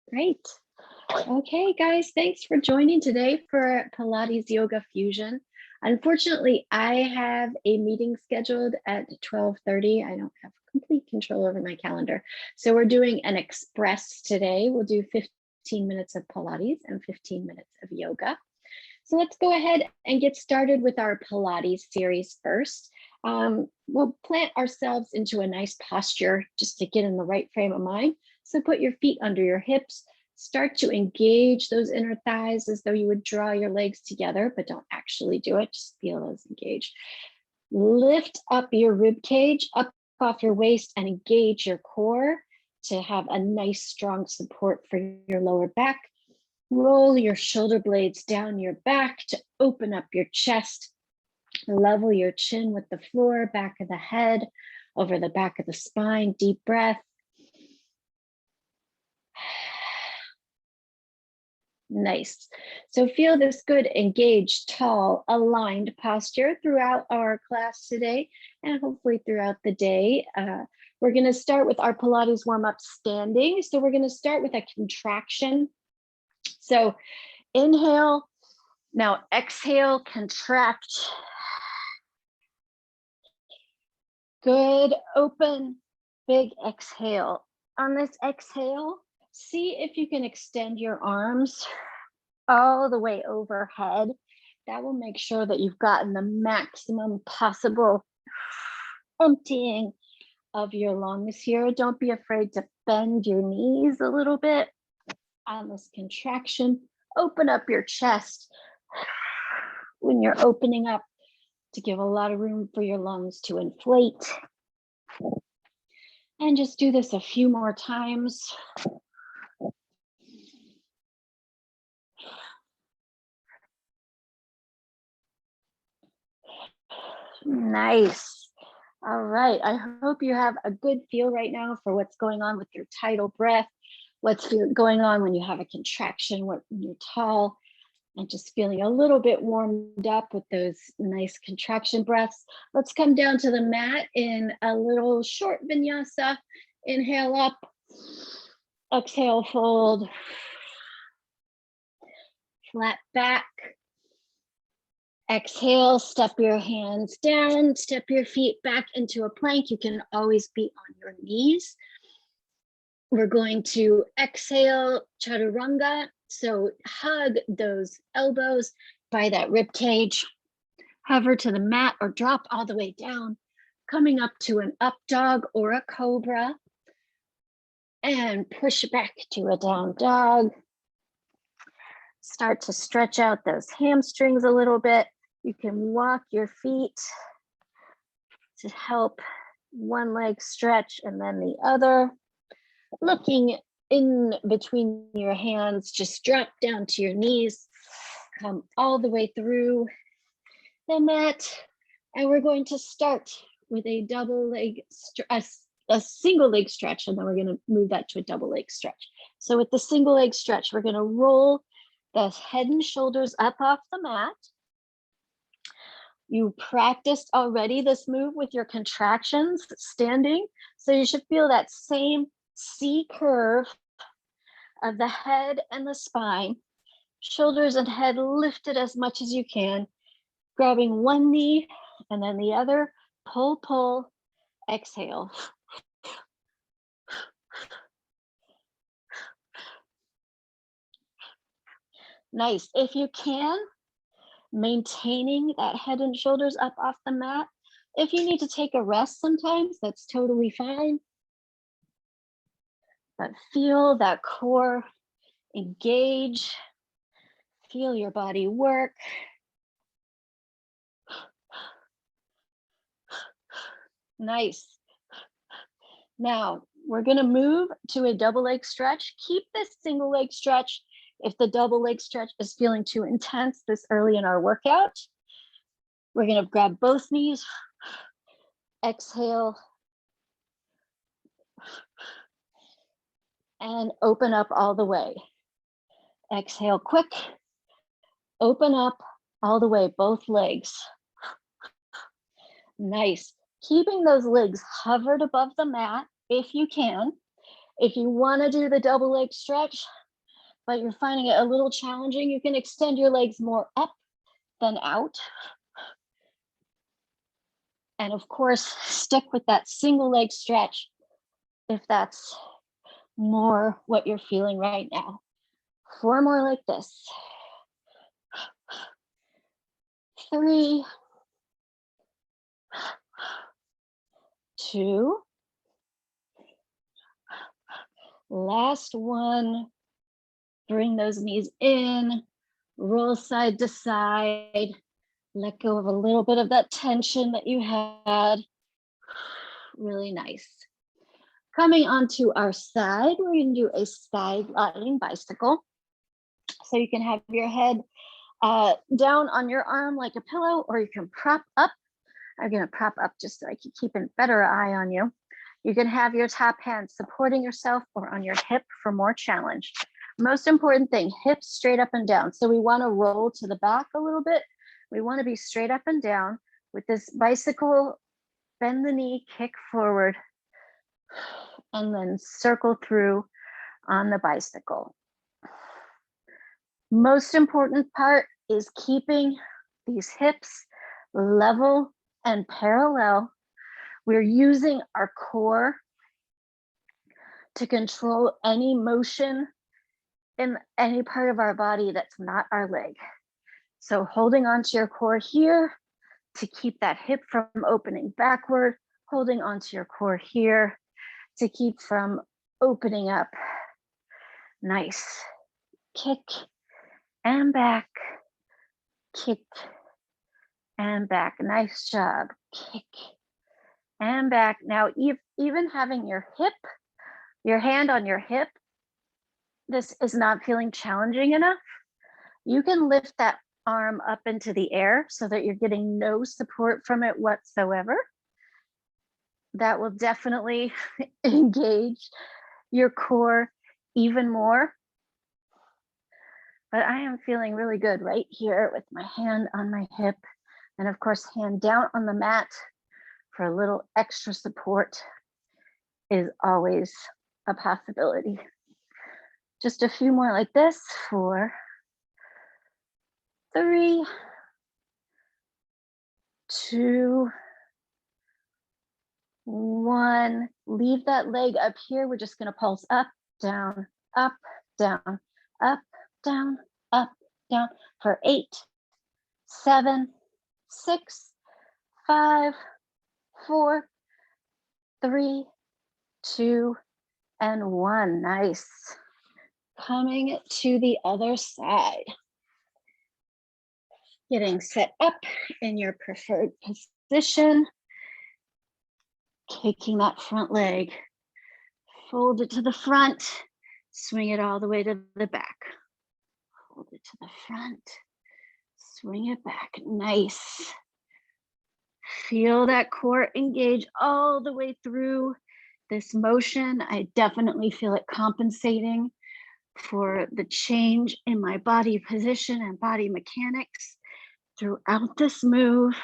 Great. Okay, guys, thanks for joining today for Pilates Yoga Fusion. Unfortunately, I have a meeting scheduled at 12:30. I don't have complete control over my calendar. So we're doing an express today. We'll do 15 minutes of Pilates and 15 minutes of yoga. So let's go ahead and get started with our Pilates series first. We'll plant ourselves into a nice posture just to get in the right frame of mind. So put your feet under your hips. Start to engage those inner thighs as though you would draw your legs together, but don't actually do it. Just feel those engaged. Lift up your rib cage, up off your waist, and engage your core to have a nice, strong support for your lower back. Roll your shoulder blades down your back to open up your chest. Level your chin with the floor, back of the head, over the back of the spine. Deep breath. Nice. So feel this good, engaged, tall, aligned posture throughout our class today and hopefully throughout the day. We're going to start with our Pilates warm-up standing. So we're going to start with a contraction. So inhale, now exhale, contract. Good, open, big exhale. On this exhale, see if you can extend your arms all the way overhead. That will make sure that you've gotten the maximum possible emptying of your lungs here. Don't be afraid to bend your knees a little bit on this contraction. Open up your chest when you're opening up to give a lot of room for your lungs to inflate. And just do this a few more times. Nice. All right. I hope you have a good feel right now for what's going on with your tidal breath, what's going on when you have a contraction, when you're tall, and just feeling a little bit warmed up with those nice contraction breaths. Let's come down to the mat in a little short vinyasa. Inhale up, exhale, fold, flat back. Exhale, step your hands down, step your feet back into a plank. You can always be on your knees. We're going to exhale, chaturanga. So hug those elbows by that rib cage. Hover to the mat or drop all the way down, coming up to an up dog or a cobra. And push back to a down dog. Start to stretch out those hamstrings a little bit. You can walk your feet to help one leg stretch and then the other. Looking in between your hands, just drop down to your knees, come all the way through the mat. And we're going to start with a double leg, a single leg stretch, and then we're going to move that to a double leg stretch. So with the single leg stretch, we're going to roll the head and shoulders up off the mat. You practiced already this move with your contractions standing, so you should feel that same C curve of the head and the spine. Shoulders and head lifted as much as you can, grabbing one knee and then the other. Pull, pull, exhale. Nice. If you can, maintaining that head and shoulders up off the mat. If you need to take a rest sometimes, that's totally fine. But feel that core engage. Feel your body work. Nice. Now, we're going to move to a double leg stretch. Keep this single leg stretch if the double leg stretch is feeling too intense this early in our workout. We're going to grab both knees, exhale, and open up all the way. Exhale quick, open up all the way, both legs. Nice. Keeping those legs hovered above the mat if you can. If you want to do the double leg stretch, but you're finding it a little challenging, you can extend your legs more up than out. And of course, stick with that single leg stretch if that's more what you're feeling right now. 4 more like this. 3, 2, last one. Bring those knees in, roll side to side, let go of a little bit of that tension that you had. Really nice. Coming onto our side, we're going to do a side lying bicycle. So you can have your head down on your arm like a pillow, or you can prop up. I'm going to prop up just so I can keep a better eye on you. You can have your top hand supporting yourself or on your hip for more challenge. Most important thing, hips straight up and down. So we want to roll to the back a little bit. We want to be straight up and down with this bicycle. Bend the knee, kick forward, and then circle through on the bicycle. Most important part is keeping these hips level and parallel. We're using our core to control any motion in any part of our body that's not our leg. So holding onto your core here to keep that hip from opening backward, holding onto your core here to keep from opening up. Nice. Kick and back, kick and back. Nice job. Kick and back. Now, even having your hand on your hip, this is not feeling challenging enough, you can lift that arm up into the air so that you're getting no support from it whatsoever. That will definitely engage your core even more. But I am feeling really good right here with my hand on my hip, and of course, hand down on the mat for a little extra support is always a possibility. Just a few more like this. 4, 3, 2, 1. Leave that leg up here. We're just going to pulse up, down, up, down, up, down, up, down for 8, 7, 6, 5, 4, 3, 2, and 1. Nice. Coming to the other side. Getting set up in your preferred position. Kicking that front leg. Fold it to the front. Swing it all the way to the back. Fold it to the front. Swing it back. Nice. Feel that core engage all the way through this motion. I definitely feel it compensating for the change in my body position and body mechanics throughout this move.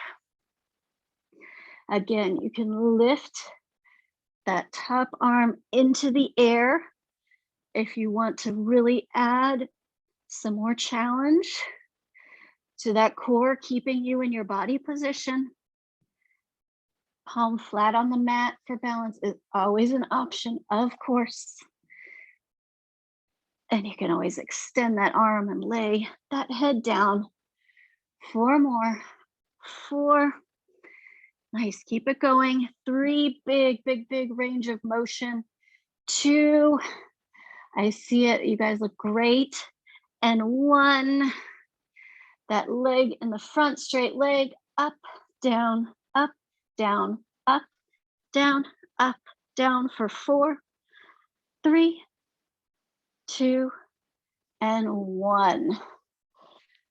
Again, you can lift that top arm into the air if you want to really add some more challenge to that core, keeping you in your body position. Palm flat on the mat for balance is always an option, of course. And you can always extend that arm and lay that head down. 4 more. 4. Nice, keep it going. 3, big range of motion. 2, I see it, you guys look great. And 1, that leg in the front, straight leg, up, down, up, down, up, down for 4, 3, 2, and 1.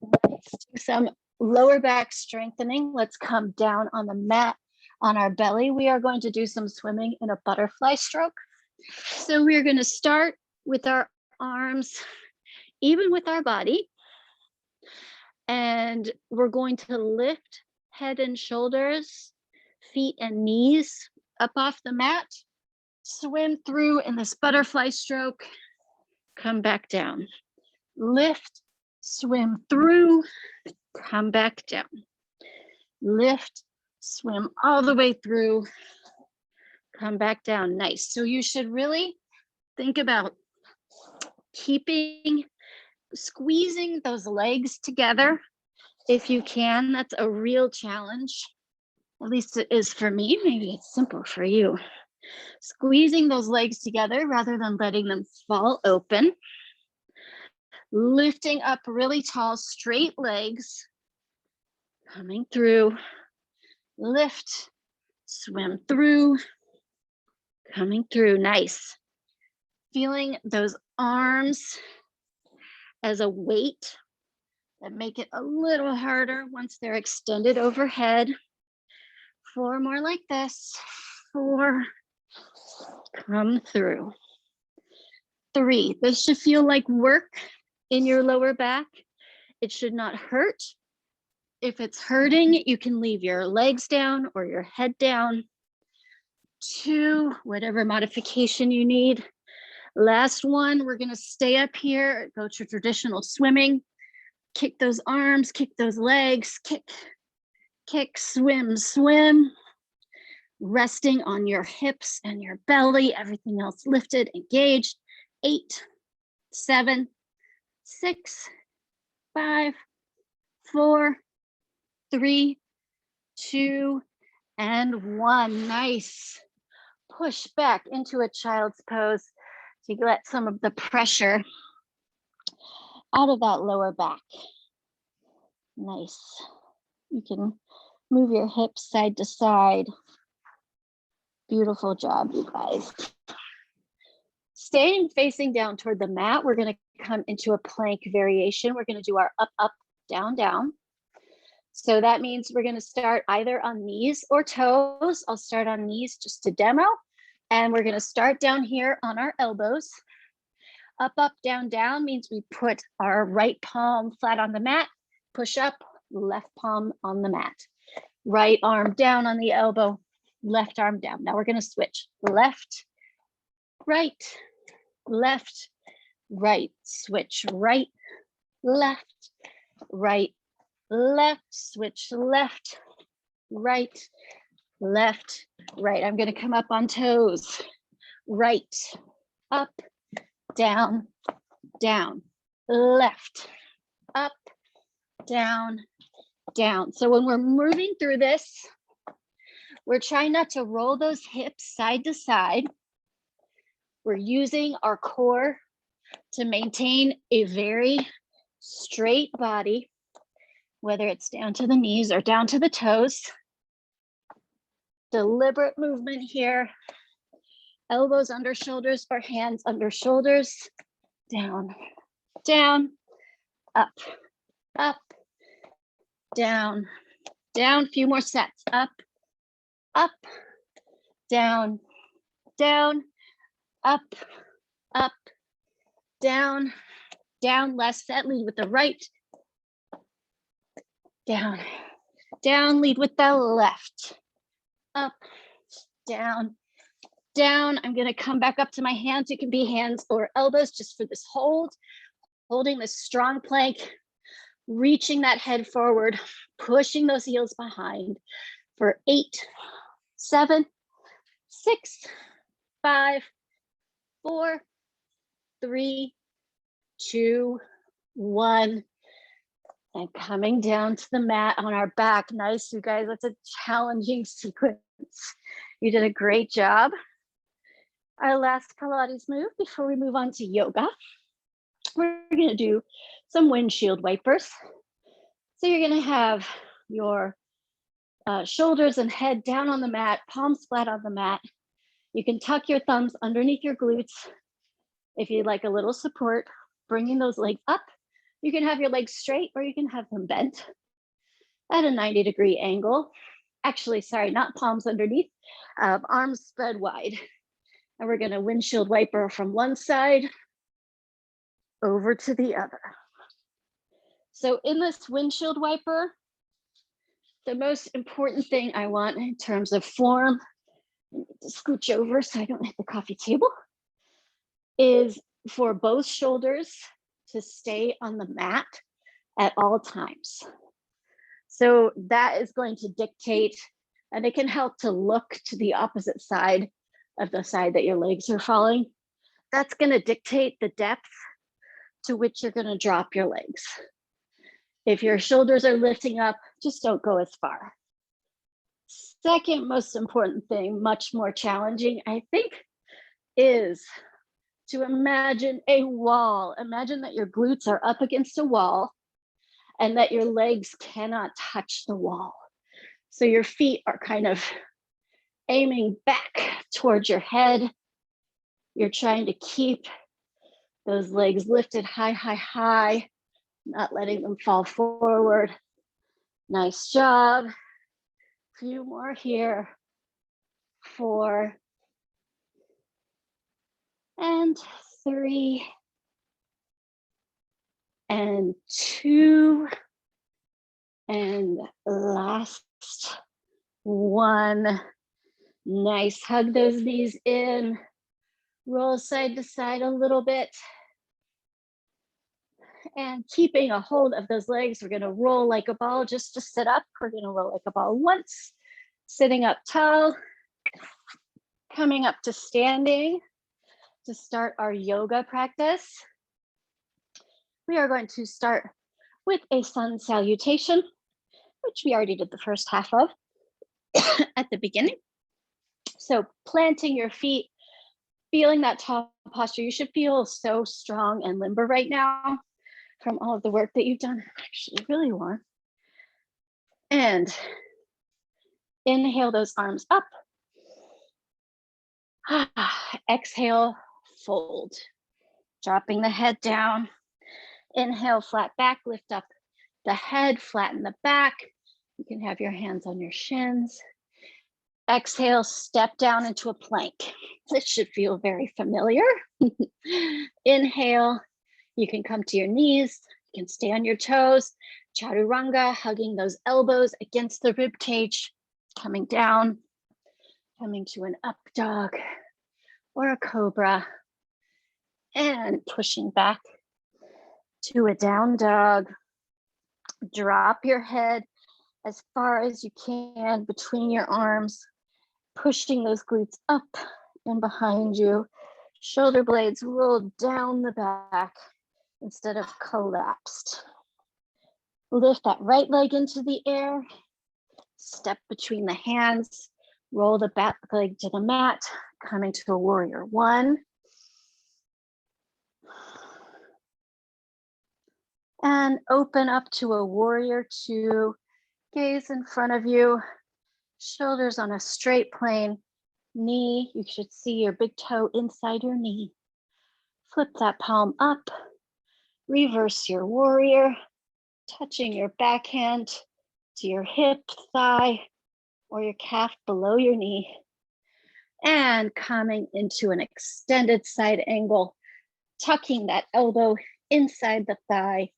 Let's do some lower back strengthening. Let's come down on the mat on our belly. We are going to do some swimming in a butterfly stroke. So we're going to start with our arms even with our body. And we're going to lift head and shoulders, feet and knees up off the mat. swim through in this butterfly stroke, come back down. Lift, swim through, come back down. Lift, swim all the way through, come back down. Nice. So you should really think about squeezing those legs together if you can. That's a real challenge. At least it is for me. Maybe it's simple for you. Squeezing those legs together rather than letting them fall open. Lifting up really tall, straight legs. Coming through. Lift, swim through. Coming through. Nice. Feeling those arms as a weight that make it a little harder once they're extended overhead. 4 more like this. 4. Come through. 3. This should feel like work in your lower back. It should not hurt. If it's hurting, you can leave your legs down or your head down. 2, whatever modification you need. Last one, we're gonna stay up here, go to traditional swimming. Kick those arms, kick those legs, kick, kick, swim, swim. Resting on your hips and your belly, everything else lifted, engaged. 8, 7, 6, 5, 4, 3, 2, and 1. Nice. Push back into a child's pose to let some of the pressure out of that lower back. Nice. You can move your hips side to side. Beautiful job, you guys. Staying facing down toward the mat, we're going to come into a plank variation. We're going to do our up, up, down, down. So that means we're going to start either on knees or toes. I'll start on knees just to demo. And we're going to start down here on our elbows. Up, up, down, down means we put our right palm flat on the mat, push up, left palm on the mat. Right arm down on the elbow, left arm down. Now we're going to switch left, right, left, right, switch right, left, right, left, switch left, right, left, right. I'm going to come up on toes. Right, up, down, down, left, up, down, down. So when we're moving through this, we're trying not to roll those hips side to side. We're using our core to maintain a very straight body, whether it's down to the knees or down to the toes. Deliberate movement here. Elbows under shoulders or hands under shoulders. Down, down, up, up, down, down. Few more sets. Up, up, down, down, up, up, down, down. Last set, lead with the right. Down, down, lead with the left. Up, down, down. I'm going to come back up to my hands. You can be hands or elbows just for this hold. Holding this strong plank, reaching that head forward, pushing those heels behind for 8, 7, 6, 5, 4, 3, 2, 1. And coming down to the mat on our back. Nice, you guys. That's a challenging sequence. You did a great job. Our last Pilates move before we move on to yoga. We're going to do some windshield wipers. So you're going to have your shoulders and head down on the mat, palms flat on the mat. You can tuck your thumbs underneath your glutes if you'd like a little support, bringing those legs up. You can have your legs straight or you can have them bent at a 90-degree angle. Actually, sorry, not palms underneath, arms spread wide. And we're going to windshield wiper from one side over to the other. So in this windshield wiper, the most important thing I want in terms of form I need to scooch over so I don't hit the coffee table, is for both shoulders to stay on the mat at all times. So that is going to dictate, and it can help to look to the opposite side of the side that your legs are falling. That's going to dictate the depth to which you're going to drop your legs. If your shoulders are lifting up, just don't go as far. Second most important thing, much more challenging, I think, is to imagine a wall. Imagine that your glutes are up against a wall and that your legs cannot touch the wall. So your feet are kind of aiming back towards your head. You're trying to keep those legs lifted high, high, high, not letting them fall forward. Nice job. Few more here. 4 and 3 and 2 and last 1. Nice. Hug those knees in. Roll side to side a little bit. And keeping a hold of those legs, we're going to roll like a ball just to sit up. We're going to roll like a ball once, sitting up tall, coming up to standing to start our yoga practice. We are going to start with a sun salutation, which we already did the first half of at the beginning. So planting your feet, feeling that tall posture. You should feel so strong and limber right now from all of the work that you've done. Actually, really warm. And inhale those arms up. Exhale, fold. Dropping the head down. Inhale, flat back, lift up the head, flatten the back. You can have your hands on your shins. Exhale, step down into a plank. This should feel very familiar. Inhale, you can come to your knees. You can stay on your toes. Chaturanga, hugging those elbows against the rib cage, coming down, coming to an up dog or a cobra, and pushing back to a down dog. Drop your head as far as you can between your arms, pushing those glutes up and behind you. Shoulder blades roll down the back instead of collapsed. Lift that right leg into the air, step between the hands, roll the back leg to the mat, coming to a warrior 1. And open up to a warrior 2. Gaze in front of you, shoulders on a straight plane. Knee, you should see your big toe inside your knee. Flip that palm up, reverse your warrior, touching your backhand to your hip, thigh, or your calf below your knee. And coming into an extended side angle, tucking that elbow inside the thigh,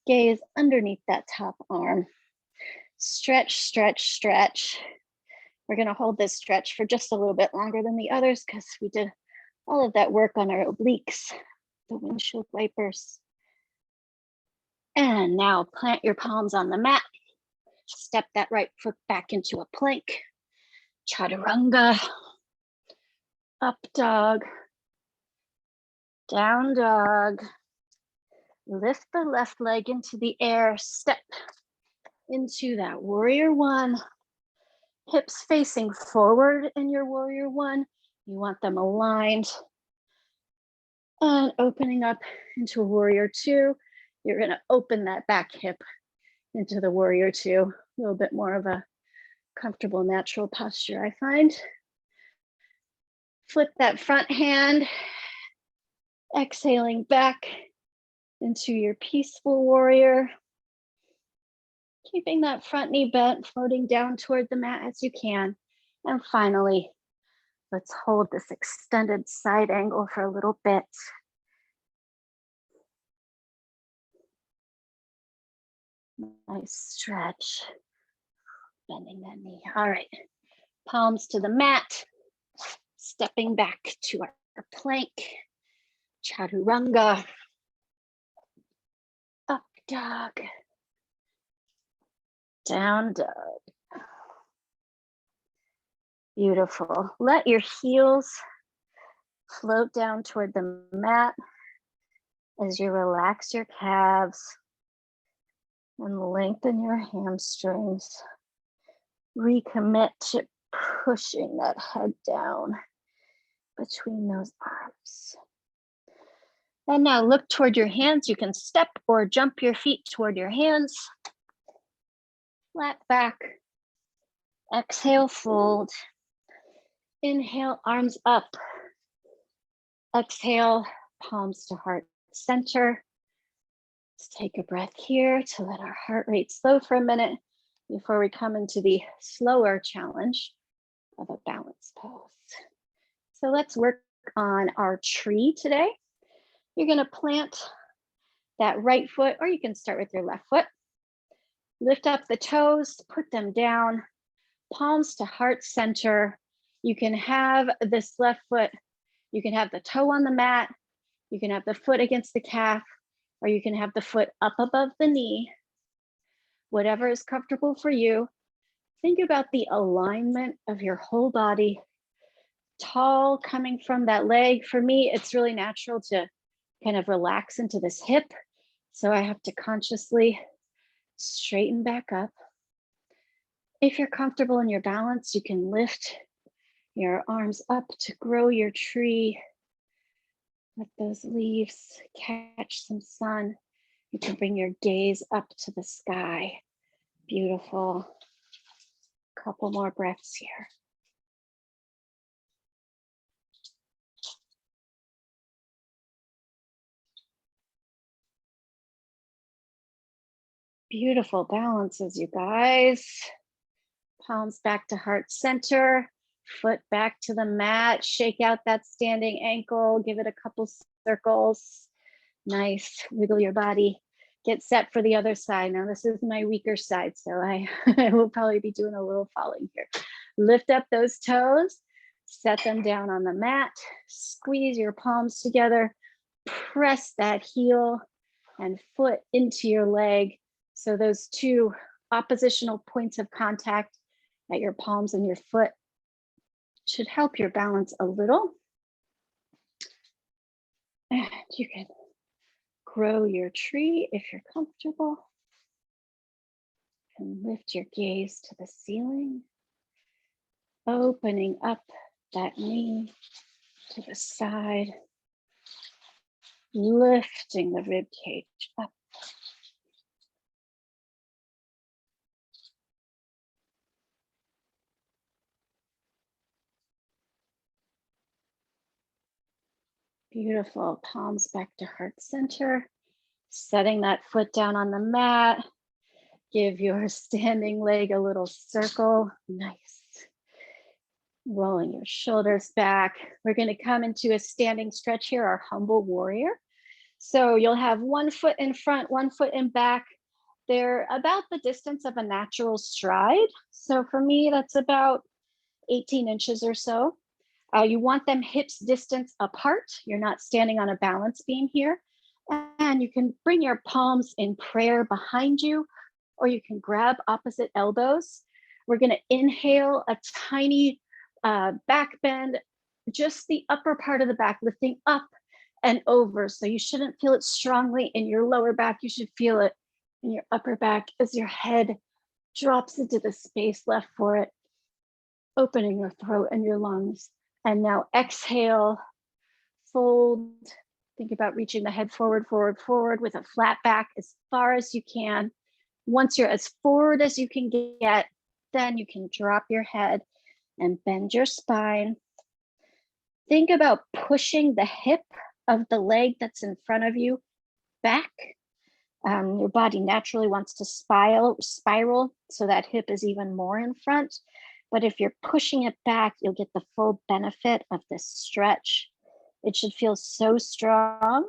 gaze underneath that top arm. Stretch, stretch, stretch. We're going to hold this stretch for just a little bit longer than the others because we did all of that work on our obliques, the windshield wipers. And now plant your palms on the mat. Step that right foot back into a plank. Chaturanga. Up dog. Down dog. Lift the left leg into the air. Step into that warrior 1. Hips facing forward in your warrior 1. You want them aligned. And opening up into warrior 2. You're going to open that back hip into the warrior 2. A little bit more of a comfortable, natural posture, I find. Flip that front hand. Exhaling back into your peaceful warrior. Keeping that front knee bent, floating down toward the mat as you can. And finally, let's hold this extended side angle for a little bit. Nice stretch. Bending that knee. All right. Palms to the mat. Stepping back to our plank, chaturanga, up dog, down dog. Beautiful. Let your heels float down toward the mat as you relax your calves and lengthen your hamstrings. Recommit to pushing that head down between those arms. And now look toward your hands. You can step or jump your feet toward your hands. Flat back. Exhale, fold. Inhale, arms up. Exhale, palms to heart center. Let's take a breath here to let our heart rate slow for a minute before we come into the slower challenge of a balance pose. So let's work on our tree today. You're going to plant that right foot, or you can start with your left foot. Lift up the toes, put them down, palms to heart center. You can have this left foot, you can have the toe on the mat, you can have the foot against the calf, or you can have the foot up above the knee. Whatever is comfortable for you. Think about the alignment of your whole body. Tall coming from that leg. For me, it's really natural to kind of relax into this hip. So I have to consciously straighten back up. If you're comfortable in your balance, you can lift your arms up to grow your tree. Let those leaves catch some sun. You can bring your gaze up to the sky. Beautiful. Couple more breaths here. Beautiful balances, you guys. Palms back to heart center, foot back to the mat. Shake out that standing ankle. Give it a couple circles. Nice. Wiggle your body. Get set for the other side. Now, this is my weaker side, so I will probably be doing a little falling here. Lift up those toes. Set them down on the mat. Squeeze your palms together. Press that heel and foot into your leg. So those two oppositional points of contact at your palms and your foot should help your balance a little. And you can grow your tree if you're comfortable. And lift your gaze to the ceiling. Opening up that knee to the side. Lifting the rib cage up. Beautiful. Palms back to heart center. Setting that foot down on the mat. Give your standing leg a little circle. Nice. Rolling your shoulders back. We're going to come into a standing stretch here, our humble warrior. So you'll have one foot in front, one foot in back. They're about the distance of a natural stride. So for me, that's about 18 inches or so. You want them hips distance apart. You're not standing on a balance beam here. And you can bring your palms in prayer behind you, or you can grab opposite elbows. We're going to inhale a tiny back bend, just the upper part of the back, lifting up and over. So you shouldn't feel it strongly in your lower back. You should feel it in your upper back as your head drops into the space left for it, opening your throat and your lungs. And now exhale, fold. Think about reaching the head forward, forward, forward with a flat back as far as you can. Once you're as forward as you can get, then you can drop your head and bend your spine. Think about pushing the hip of the leg that's in front of you back. Your body naturally wants to spiral, so that hip is even more in front. But if you're pushing it back, you'll get the full benefit of this stretch. It should feel so strong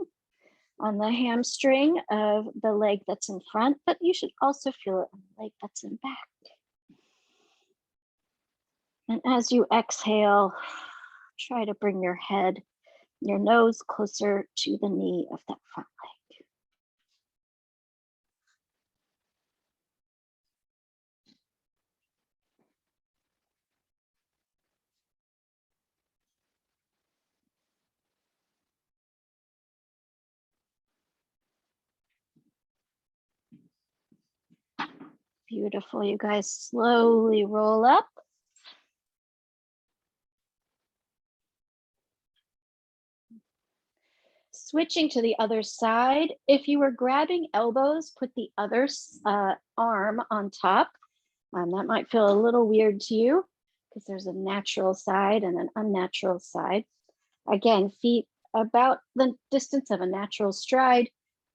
on the hamstring of the leg that's in front, but you should also feel it on the leg that's in back. And as you exhale, Try to bring your head, your nose closer to the knee of that front leg. Beautiful. You guys slowly roll up. Switching to the other side. If you were grabbing elbows, put the other arm on top. That might feel a little weird to you because there's a natural side and an unnatural side. Again, feet about the distance of a natural stride,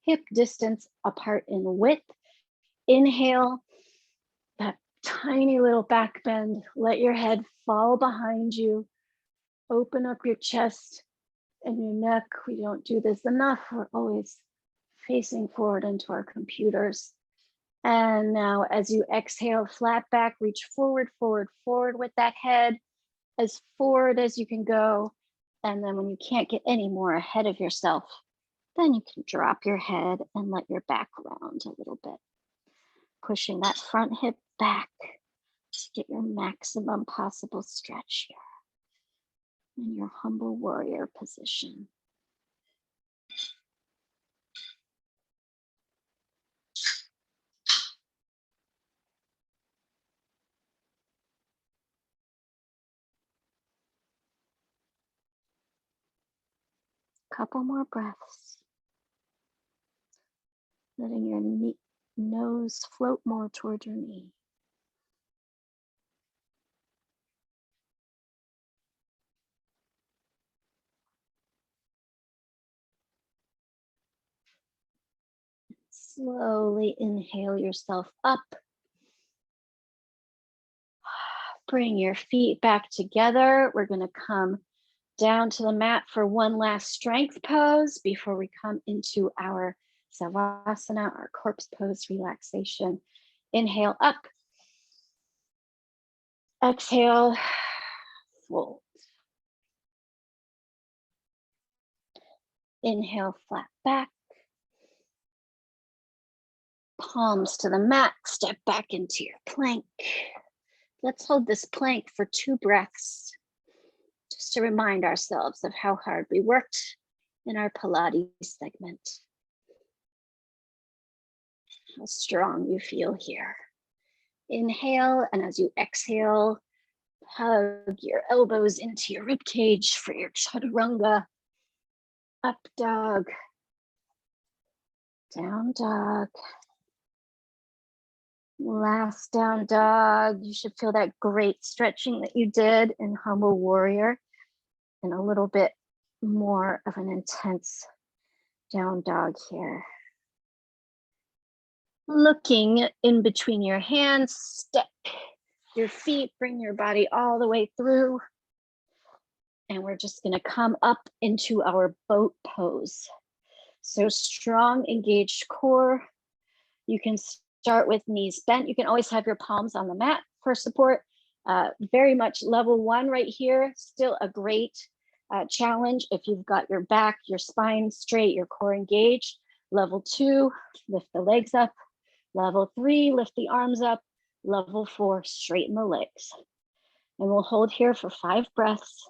hip distance apart in width. Inhale, that tiny little back bend. Let your head fall behind you. Open up your chest and your neck. We don't do this enough. We're always facing forward into our computers. And now as you exhale, flat back, reach forward, forward, forward with that head, as forward as you can go. And then when you can't get any more ahead of yourself, then you can drop your head and let your back round a little bit. Pushing that front hip back to get your maximum possible stretch here in your humble warrior position. Couple more breaths. Letting your nose float more toward your knee. Slowly inhale yourself up. Bring your feet back together. We're going to come down to the mat for one last strength pose before we come into our Savasana, our corpse pose relaxation. Inhale up. Exhale, fold. Inhale, flat back. Palms to the mat, step back into your plank. Let's hold this plank for 2 breaths, just to remind ourselves of how hard we worked in our Pilates segment. How strong you feel here. Inhale, and as you exhale, hug your elbows into your rib cage for your chaturanga. Up dog, down dog. Last down dog. You should feel that great stretching that you did in humble warrior, and a little bit more of an intense down dog here. Looking in between your hands, step your feet, bring your body all the way through. And we're just going to come up into our boat pose. So strong, engaged core. You can start with knees bent. You can always have your palms on the mat for support. Very much level 1 right here. Still a great challenge if you've got your back, your spine straight, your core engaged. Level 2, lift the legs up. Level 3, lift the arms up. Level 4, straighten the legs. And we'll hold here for 5 breaths.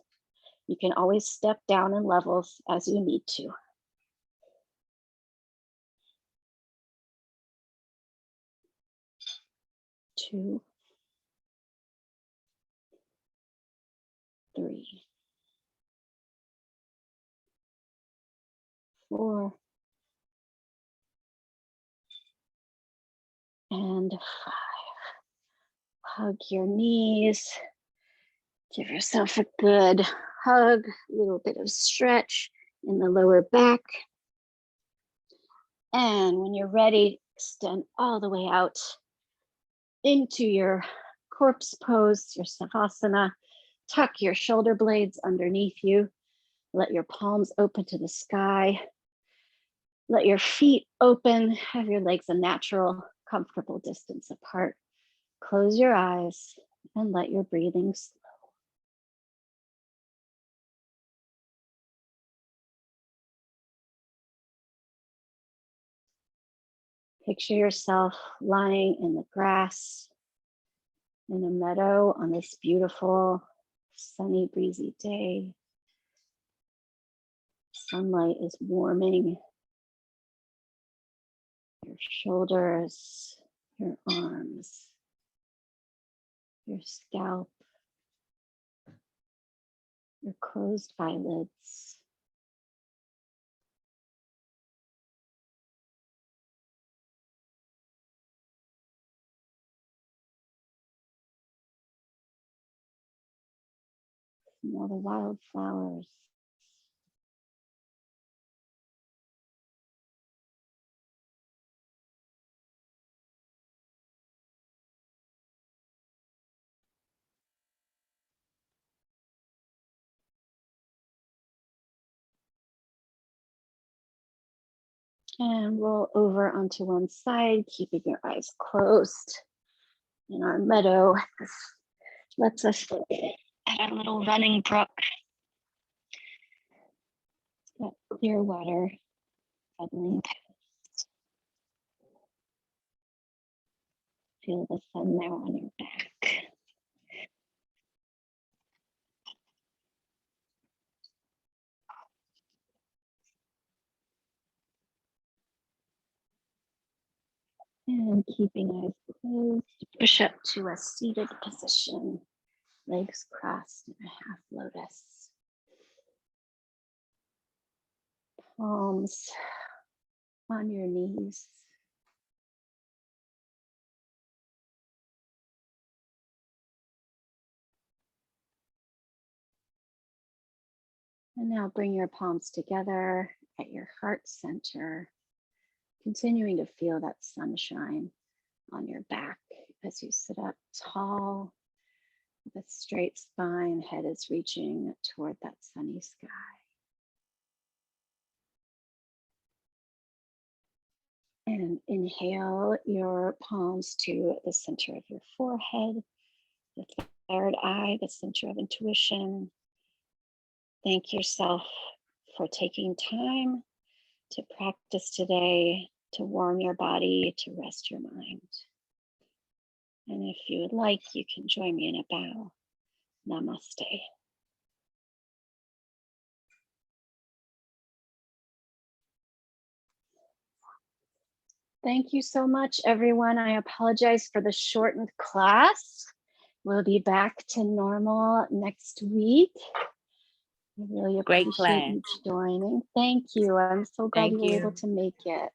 You can always step down in levels as you need to. 2, 3, 4, and 5. Hug your knees. Give yourself a good hug, a little bit of stretch in the lower back. And when you're ready, extend all the way out into your corpse pose, your Savasana. Tuck your shoulder blades underneath you. Let your palms open to the sky. Let your feet open. Have your legs a natural, comfortable distance apart. Close your eyes and let your breathing slow. Picture yourself lying in the grass in a meadow on this beautiful, sunny, breezy day. Sunlight is warming your shoulders, your arms, your scalp, your closed eyelids. Smell the wildflowers. And roll over onto one side, keeping your eyes closed. In our meadow, this lets us look at our little running brook. It's got clear water bubbling past. Feel the sun now on your back. And keeping eyes closed, push up to a seated position, legs crossed in a half lotus. Palms on your knees. And now bring your palms together at your heart center, continuing to feel that sunshine on your back as you sit up tall with a straight spine, head is reaching toward that sunny sky. And inhale your palms to the center of your forehead, the third eye, the center of intuition. Thank yourself for taking time to practice today, to warm your body, to rest your mind. And if you would like, you can join me in a bow. Namaste. Thank you so much, everyone. I apologize for the shortened class. We'll be back to normal next week. I really appreciate you joining. Thank you. I'm so glad you were able to make it.